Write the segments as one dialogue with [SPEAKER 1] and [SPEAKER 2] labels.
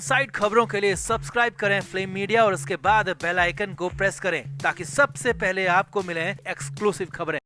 [SPEAKER 1] Side खबरों के लिए सब्सक्राइब करें फ्लेम मीडिया और उसके बाद बेल आइकन को प्रेस करें ताकि सबसे पहले आपको मिले एक्सक्लूसिव खबरें।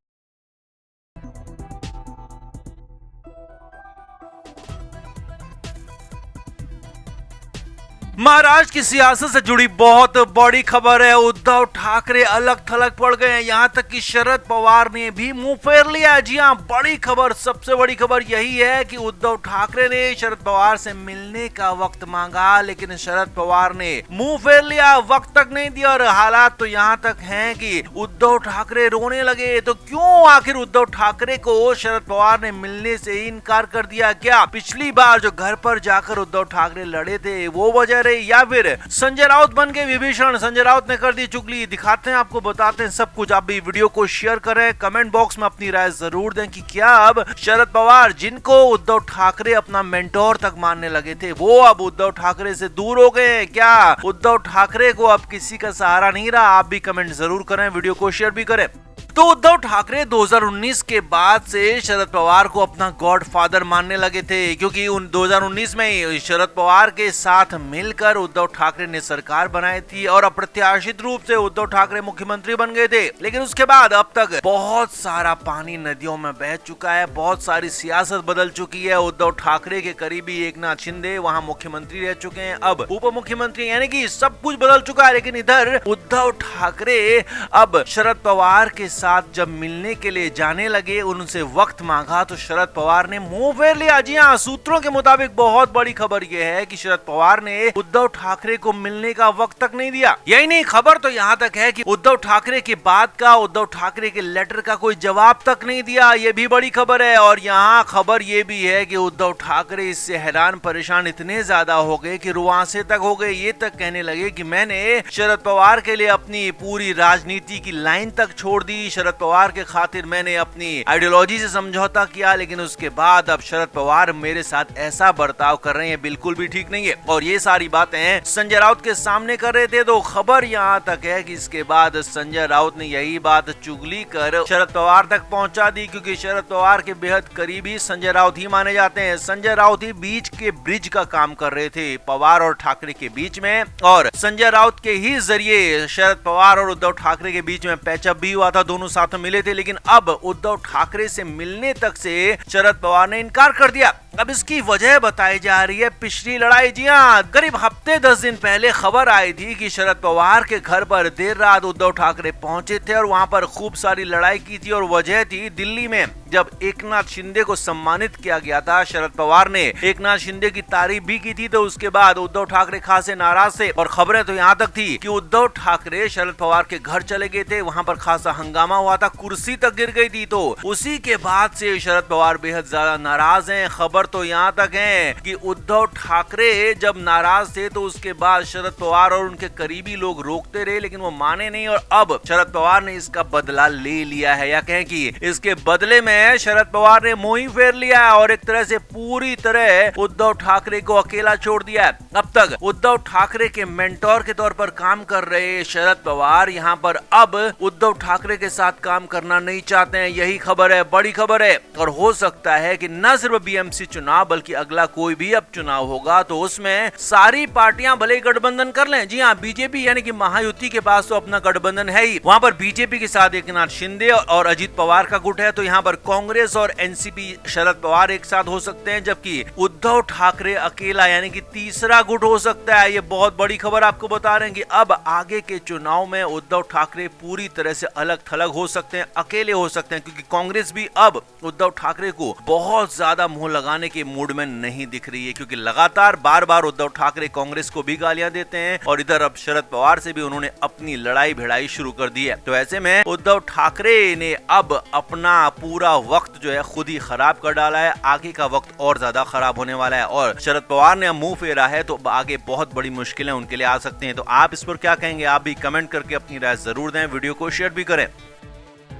[SPEAKER 1] महाराष्ट्र की सियासत से जुड़ी बहुत बड़ी खबर है। उद्धव ठाकरे अलग थलग पड़ गए हैं, यहाँ तक कि शरद पवार ने भी मुंह फेर लिया। जी हाँ, बड़ी खबर, सबसे बड़ी खबर यही है कि उद्धव ठाकरे ने शरद पवार से मिलने का वक्त मांगा, लेकिन शरद पवार ने मुंह फेर लिया, वक्त तक नहीं दिया। और हालात तो यहाँ तक हैं कि उद्धव ठाकरे रोने लगे। तो क्यों आखिर उद्धव ठाकरे को शरद पवार ने मिलने से इनकार कर दिया? क्या पिछली बार जो घर पर जाकर उद्धव ठाकरे लड़े थे वो वजह रही, या फिर संजय राउत बन गए विभीषण, संजय राउत ने कर दी चुगली? दिखाते हैं, आपको बताते हैं सब कुछ। आप भी वीडियो को शेयर करें, कमेंट बॉक्स में अपनी राय जरूर दें कि क्या अब शरद पवार, जिनको उद्धव ठाकरे अपना मेंटोर तक मानने लगे थे, वो अब उद्धव ठाकरे से दूर हो गए? क्या उद्धव ठाकरे को अब किसी का सहारा नहीं रहा? आप भी कमेंट जरूर करें, वीडियो को शेयर भी करें। तो उद्धव ठाकरे 2019 के बाद से शरद पवार को अपना गॉडफादर मानने लगे थे, क्योंकि 2019 में ही शरद पवार के साथ मिलकर उद्धव ठाकरे ने सरकार बनाई थी और अप्रत्याशित रूप से उद्धव ठाकरे मुख्यमंत्री बन गए थे। लेकिन उसके बाद अब तक बहुत सारा पानी नदियों में बह चुका है, बहुत सारी सियासत बदल चुकी है। उद्धव ठाकरे के करीबी एकनाथ शिंदे वहां मुख्यमंत्री रह चुके हैं, अब उप मुख्यमंत्री, यानी कि सब कुछ बदल चुका है। लेकिन इधर उद्धव ठाकरे अब शरद पवार के साथ जब मिलने के लिए जाने लगे, उनसे वक्त मांगा तो शरद पवार ने मुंह फेर लिया। जी हाँ, सूत्रों के मुताबिक बहुत बड़ी खबर यह है कि शरद पवार ने उद्धव ठाकरे को मिलने का वक्त तक नहीं दिया। यही नहीं, खबर तो यहाँ तक है कि उद्धव ठाकरे के बाद का, उद्धव ठाकरे के लेटर का कोई जवाब तक नहीं दिया। ये भी बड़ी खबर है। और यहाँ खबर ये भी है कि उद्धव ठाकरे इससे हैरान परेशान इतने ज्यादा हो गए कि रुआंसे तक हो गए। ये तक कहने लगे कि मैंने शरद पवार के लिए अपनी पूरी राजनीति की लाइन तक छोड़ दी, शरद पवार के खातिर मैंने अपनी आइडियोलॉजी से समझौता किया, लेकिन उसके बाद अब शरद पवार मेरे साथ ऐसा बर्ताव कर रहे हैं, बिल्कुल भी ठीक नहीं है। और ये सारी बातें संजय राउत के सामने कर रहे थे। तो खबर यहाँ तक है कि इसके बाद संजय राउत ने यही बात चुगली कर शरद पवार तक पहुंचा दी, क्योंकि शरद पवार के बेहद करीबी संजय राउत ही माने जाते हैं। संजय राउत ही बीच के ब्रिज का काम कर रहे थे पवार और ठाकरे के बीच में, और संजय राउत के ही जरिए शरद पवार और उद्धव ठाकरे के बीच में पैचअप भी हुआ था, दोनों साथ मिले थे। लेकिन अब उद्धव ठाकरे से मिलने तक से शरद पवार ने इनकार कर दिया। अब इसकी वजह बताई जा रही है पिछली लड़ाई। जी हाँ, करीब हफ्ते 10 दिन पहले खबर आई थी कि शरद पवार के घर पर देर रात उद्धव ठाकरे पहुंचे थे और वहां पर खूब सारी लड़ाई की थी। और वजह थी दिल्ली में जब एकनाथ शिंदे को सम्मानित किया गया था, शरद पवार ने एकनाथ शिंदे की तारीफ भी की थी। तो उसके बाद उद्धव ठाकरे खासे नाराज थे और खबरें तो यहाँ तक थी कि उद्धव ठाकरे शरद पवार के घर चले गए थे, वहां पर खासा हंगामा हुआ था, कुर्सी तक गिर गई थी। तो उसी के बाद से शरद पवार बेहद ज्यादा नाराज हैं। खबर तो यहाँ तक है कि उद्धव ठाकरे जब नाराज थे तो उसके बाद शरद पवार और उनके करीबी लोग रोकते रहे, लेकिन वो माने नहीं। और अब शरद पवार ने इसका बदला ले लिया है, या कहें कि इसके बदले में शरद पवार ने मुंह ही फेर लिया है और एक तरह से पूरी तरह उद्धव ठाकरे को अकेला छोड़ दिया है। अब तक उद्धव ठाकरे के मेंटोर के तौर पर काम कर रहे शरद पवार यहाँ पर अब उद्धव ठाकरे के साथ काम करना नहीं चाहते हैं। यही खबर है, बड़ी खबर है। और हो सकता है कि न सिर्फ बीएमसी चुनाव बल्कि अगला कोई भी अब चुनाव होगा तो उसमें सारी पार्टियां भले गठबंधन कर लें। जी हाँ, बीजेपी यानी कि महायुति के पास तो अपना गठबंधन है ही, वहां पर बीजेपी के साथ एकनाथ शिंदे और अजित पवार का गुट है। तो यहाँ पर कांग्रेस और एनसीपी शरद पवार एक साथ हो सकते हैं, जबकि उद्धव ठाकरे अकेला यानी कि तीसरा गुट हो सकता है। ये बहुत बड़ी खबर आपको बता रहे हैं कि अब आगे के चुनाव में उद्धव ठाकरे पूरी तरह से अलग थलग हो सकते हैं, अकेले हो सकते हैं, क्योंकि कांग्रेस भी अब उद्धव ठाकरे को बहुत ज्यादा मुंह लगाने के मूड में नहीं दिख रही है, क्योंकि लगातार बार बार उद्धव ठाकरे कांग्रेस को भी गालियां देते हैं और इधर अब शरद पवार से भी उन्होंने अपनी लड़ाई भिड़ाई शुरू कर दी है। तो ऐसे में उद्धव ठाकरे ने अब अपना पूरा वक्त जो है खुद ही खराब कर डाला है। आगे का वक्त और ज्यादा खराब होने वाला है और शरद पवार ने मुंह फेरा है तो आगे बहुत बड़ी मुश्किलें उनके लिए आ सकती हैं। तो आप इस पर क्या कहेंगे? आप भी कमेंट करके अपनी राय जरूर दें, वीडियो को शेयर भी करें।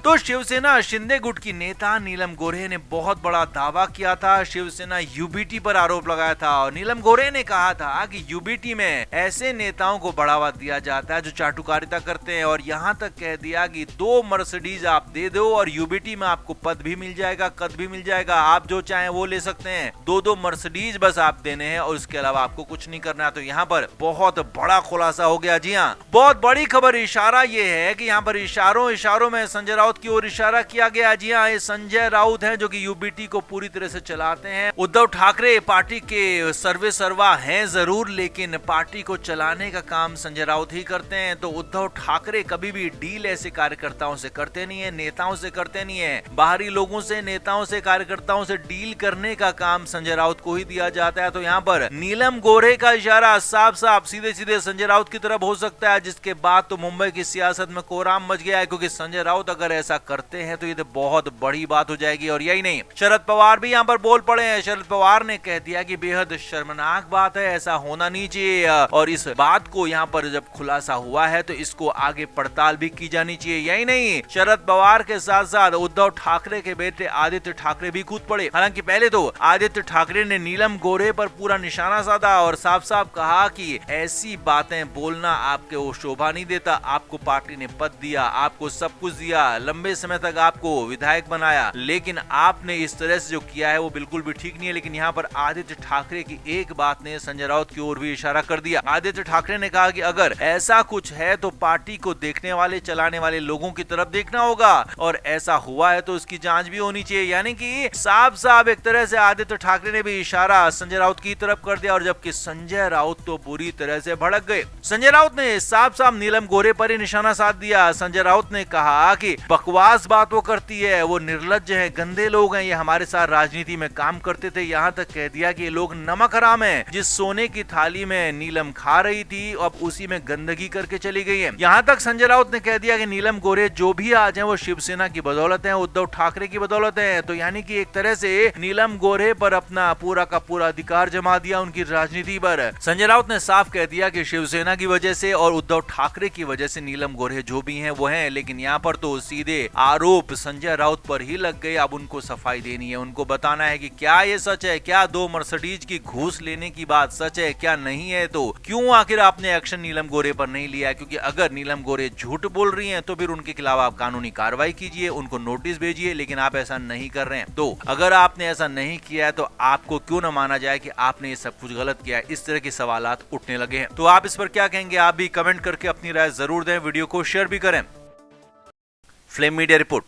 [SPEAKER 1] तो शिवसेना शिंदे गुट की नेता नीलम गोऱ्हे ने बहुत बड़ा दावा किया था। शिवसेना यूबीटी पर आरोप लगाया था और नीलम गोऱ्हे ने कहा था कि यूबीटी में ऐसे नेताओं को बढ़ावा दिया जाता है जो चाटुकारिता करते हैं, और यहाँ तक कह दिया कि 2 मर्सिडीज आप दे दो और यूबीटी में आपको पद भी मिल जाएगा, कद भी मिल जाएगा, आप जो चाहें वो ले सकते हैं। 2 मर्सिडीज बस आप देने हैं और इसके अलावा आपको कुछ नहीं करना है। तो यहाँ पर बहुत बड़ा खुलासा हो गया। जी हाँ, बहुत बड़ी खबर। इशारा ये है कि यहाँ पर इशारों में संजय राउत की ओर इशारा किया गया। जी हाँ, ये संजय राउत हैं जो कि यूबीटी को पूरी तरह से चलाते हैं। उद्धव ठाकरे पार्टी के सर्वे सर्वा हैं जरूर, लेकिन पार्टी को चलाने का काम संजय राउत ही करते हैं। तो उद्धव ठाकरे कभी भी डील ऐसे कार्यकर्ताओं से करते नहीं है, नेताओं से करते नहीं है। बाहरी लोगों से, नेताओं से, कार्यकर्ताओं से डील करने का काम संजय राउत को ही दिया जाता है। तो यहाँ पर नीलम गोऱ्हे का इशारा साफ साफ सीधे सीधे संजय राउत की तरफ हो सकता है, जिसके बाद तो मुंबई की सियासत में कोहराम मच गया है, क्योंकि संजय राउत अगर ऐसा करते हैं तो ये तो बहुत बड़ी बात हो जाएगी। और यही नहीं, शरद पवार भी यहाँ पर बोल पड़े हैं। शरद पवार ने कह दिया कि बेहद शर्मनाक बात है, ऐसा होना नहीं चाहिए, और इस बात को यहाँ पर जब खुलासा हुआ है तो इसको आगे पड़ताल भी की जानी चाहिए। यही नहीं, शरद पवार के साथ साथ उद्धव ठाकरे के बेटे आदित्य ठाकरे भी कूद पड़े। हालांकि पहले तो आदित्य ठाकरे ने नीलम गोऱ्हे पर पूरा निशाना साधा और साफ साफ कहा कि ऐसी बातें बोलना आपको शोभा नहीं देता। आपको पार्टी ने पद दिया, आपको सब कुछ दिया, लंबे समय तक आपको विधायक बनाया, लेकिन आपने इस तरह से जो किया है वो बिल्कुल भी ठीक नहीं है। लेकिन यहाँ पर आदित्य ठाकरे की एक बात ने संजय राउत की ओर भी इशारा कर दिया। आदित्य ठाकरे ने कहा कि अगर ऐसा कुछ है तो पार्टी को देखने वाले, चलाने वाले लोगों की तरफ देखना होगा, और ऐसा हुआ है तो उसकी जांच भी होनी चाहिए। यानी कि साफ साफ एक तरह से आदित्य ठाकरे ने भी इशारा संजय राउत की तरफ कर दिया, और जबकि संजय राउत तो बुरी तरह से भड़क गए। संजय राउत ने साफ साफ नीलम गोऱ्हे पर ही निशाना साध दिया। संजय राउत ने कहा कि बकवास बात वो करती है, वो निर्लज्ज है, गंदे लोग हैं, ये हमारे साथ राजनीति में काम करते थे। यहाँ तक कह दिया कि ये लोग नमक हराम है। जिस सोने की थाली में नीलम खा रही थी अब उसी में गंदगी करके चली गई है। यहाँ तक संजय राउत ने कह दिया कि नीलम गोऱ्हे जो भी आज है वो शिवसेना की बदौलत है, उद्धव ठाकरे की बदौलत है। तो यानी कि एक तरह से नीलम गोऱ्हे पर अपना पूरा का पूरा अधिकार जमा दिया उनकी राजनीति पर। संजय राउत ने साफ कह दिया कि शिवसेना की वजह से और उद्धव ठाकरे की वजह से नीलम गोऱ्हे जो भी हैं वो हैं, लेकिन यहाँ पर तो सीधे आरोप संजय राउत पर ही लग गए। अब उनको सफाई देनी है, उनको बताना है कि क्या ये सच है, क्या 2 मर्सिडीज की घूस लेने की बात सच है, क्या नहीं है, तो क्यों आखिर आपने एक्शन नीलम गोऱ्हे पर नहीं लिया। क्योंकि अगर नीलम गोऱ्हे झूठ बोल रही हैं तो फिर उनके खिलाफ आप कानूनी कार्रवाई कीजिए, उनको नोटिस भेजिए, लेकिन आप ऐसा नहीं कर रहे हैं। तो अगर आपने ऐसा नहीं किया है तो आपको क्यों न माना जाए कि आपने ये सब कुछ गलत किया है। इस तरह के सवालात उठने लगे हैं। तो आप इस पर क्या कहेंगे, आप भी कमेंट करके अपनी राय जरूर दें, वीडियो को शेयर भी करें। Flame media report.